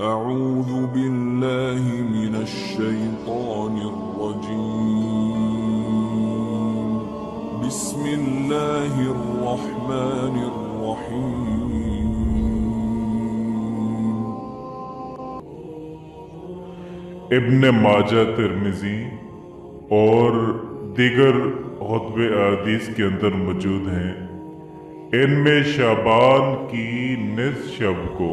أعوذ بالله من الشيطان الرجيم. بسم الله الرحمن الرحيم. ابن ماجہ ترمذی اور دیگر خطبے احادیث کے اندر موجود ہیں۔ ان میں شعبان کی نصف شب کو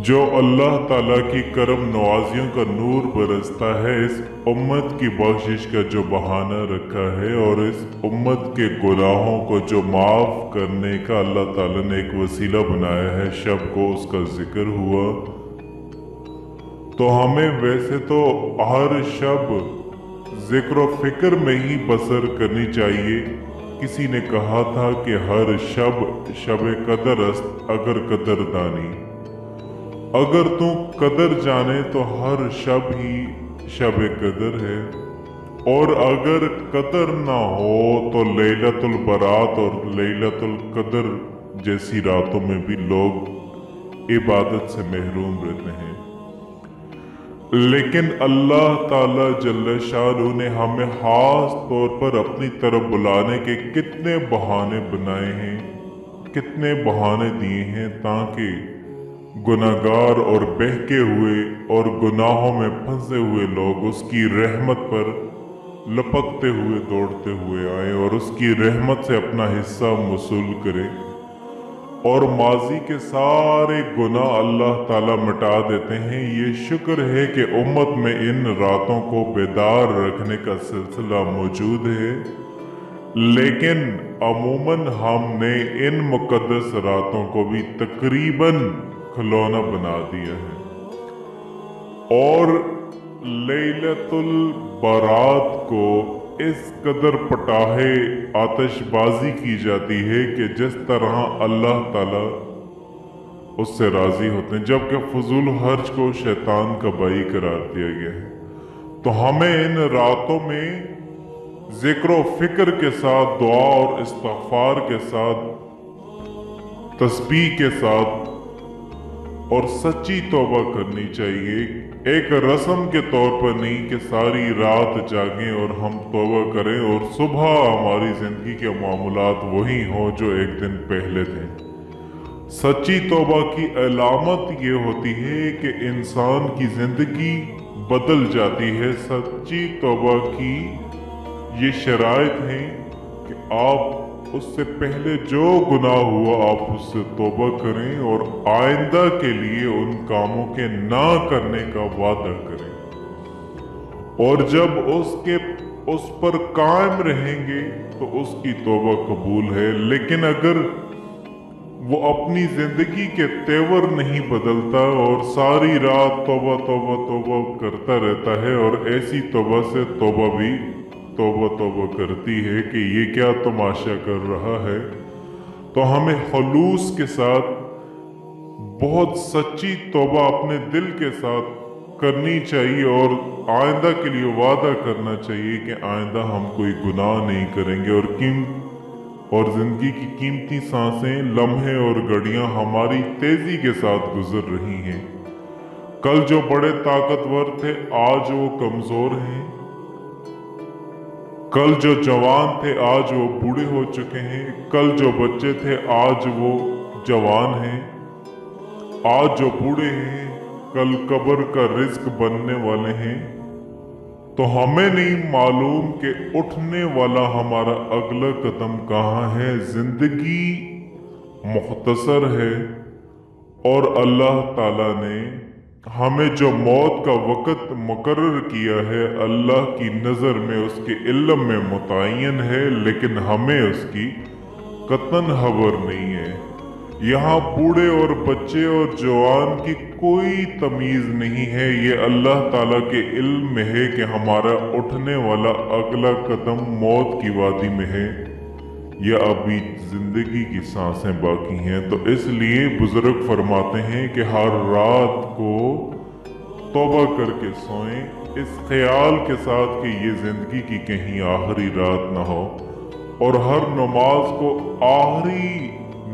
جو اللہ تعالیٰ کی کرم نوازیوں کا نور برستا ہے، اس امت کی بخشش کا جو بہانہ رکھا ہے اور اس امت کے گناہوں کو جو معاف کرنے کا اللہ تعالیٰ نے ایک وسیلہ بنایا ہے، شب کو اس کا ذکر ہوا۔ تو ہمیں ویسے تو ہر شب ذکر و فکر میں ہی بسر کرنی چاہیے۔ کسی نے کہا تھا کہ ہر شب شب قدر است اگر قدر دانی، اگر تو قدر جانے تو ہر شب ہی شب قدر ہے، اور اگر قدر نہ ہو تو لیلۃ البرات اور لیلۃ القدر جیسی راتوں میں بھی لوگ عبادت سے محروم رہتے ہیں۔ لیکن اللہ تعالیٰ جل شانہ نے ہمیں خاص طور پر اپنی طرف بلانے کے کتنے بہانے بنائے ہیں، کتنے بہانے دیے ہیں، تاکہ گناہگار اور بہکے ہوئے اور گناہوں میں پھنسے ہوئے لوگ اس کی رحمت پر لپکتے ہوئے دوڑتے ہوئے آئیں اور اس کی رحمت سے اپنا حصہ وصول کریں، اور ماضی کے سارے گناہ اللہ تعالیٰ مٹا دیتے ہیں۔ یہ شکر ہے کہ امت میں ان راتوں کو بیدار رکھنے کا سلسلہ موجود ہے، لیکن عموماً ہم نے ان مقدس راتوں کو بھی تقریباً کھلونا بنا دیا ہے، اور لیلۃ البرات کو اس قدر پٹاخے آتش بازی کی جاتی ہے کہ جس طرح اللہ تعالیٰ اس سے راضی ہوتے ہیں، جبکہ فضول خرچ کو شیطان کا بائی قرار دیا گیا ہے۔ تو ہمیں ان راتوں میں ذکر و فکر کے ساتھ، دعا اور استغفار کے ساتھ، تسبیح کے ساتھ اور سچی توبہ کرنی چاہیے۔ ایک رسم کے طور پر نہیں کہ ساری رات جاگیں اور ہم توبہ کریں اور صبح ہماری زندگی کے معاملات وہی ہوں جو ایک دن پہلے تھے۔ سچی توبہ کی علامت یہ ہوتی ہے کہ انسان کی زندگی بدل جاتی ہے۔ سچی توبہ کی یہ شرائط ہیں کہ آپ اس سے پہلے جو گناہ ہوا آپ اس سے توبہ کریں اور آئندہ کے لیے ان کاموں کے نہ کرنے کا وعدہ کریں، اور جب اس پر قائم رہیں گے تو اس کی توبہ قبول ہے۔ لیکن اگر وہ اپنی زندگی کے تیور نہیں بدلتا اور ساری رات توبہ توبہ توبہ کرتا رہتا ہے، اور ایسی توبہ سے توبہ بھی توبہ کرتی ہے کہ یہ کیا تماشا کر رہا ہے، تو ہمیں خلوص کے ساتھ بہت سچی توبہ اپنے دل کے ساتھ کرنی چاہیے، اور آئندہ کے لیے وعدہ کرنا چاہیے کہ آئندہ ہم کوئی گناہ نہیں کریں گے، اور زندگی کی قیمتی سانسیں، لمحے اور گھڑیاں ہماری تیزی کے ساتھ گزر رہی ہیں۔ کل جو بڑے طاقتور تھے آج وہ کمزور ہیں، کل جو جوان تھے آج وہ بوڑھے ہو چکے ہیں، کل جو بچے تھے آج وہ جوان ہیں، آج جو بوڑھے ہیں کل قبر کا رزق بننے والے ہیں۔ تو ہمیں نہیں معلوم کہ اٹھنے والا ہمارا اگلا قدم کہاں ہے۔ زندگی مختصر ہے، اور اللہ تعالیٰ نے ہمیں جو موت کا وقت مقرر کیا ہے اللہ کی نظر میں اس کے علم میں متعین ہے، لیکن ہمیں اس کی قطعاً خبر نہیں ہے۔ یہاں بوڑھے اور بچے اور جوان کی کوئی تمیز نہیں ہے، یہ اللہ تعالیٰ کے علم میں ہے کہ ہمارا اٹھنے والا اگلا قدم موت کی وادی میں ہے یا ابھی زندگی کی سانسیں باقی ہیں۔ تو اس لیے بزرگ فرماتے ہیں کہ ہر رات کو توبہ کر کے سوئیں، اس خیال کے ساتھ کہ یہ زندگی کی کہیں آخری رات نہ ہو، اور ہر نماز کو آخری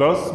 10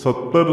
70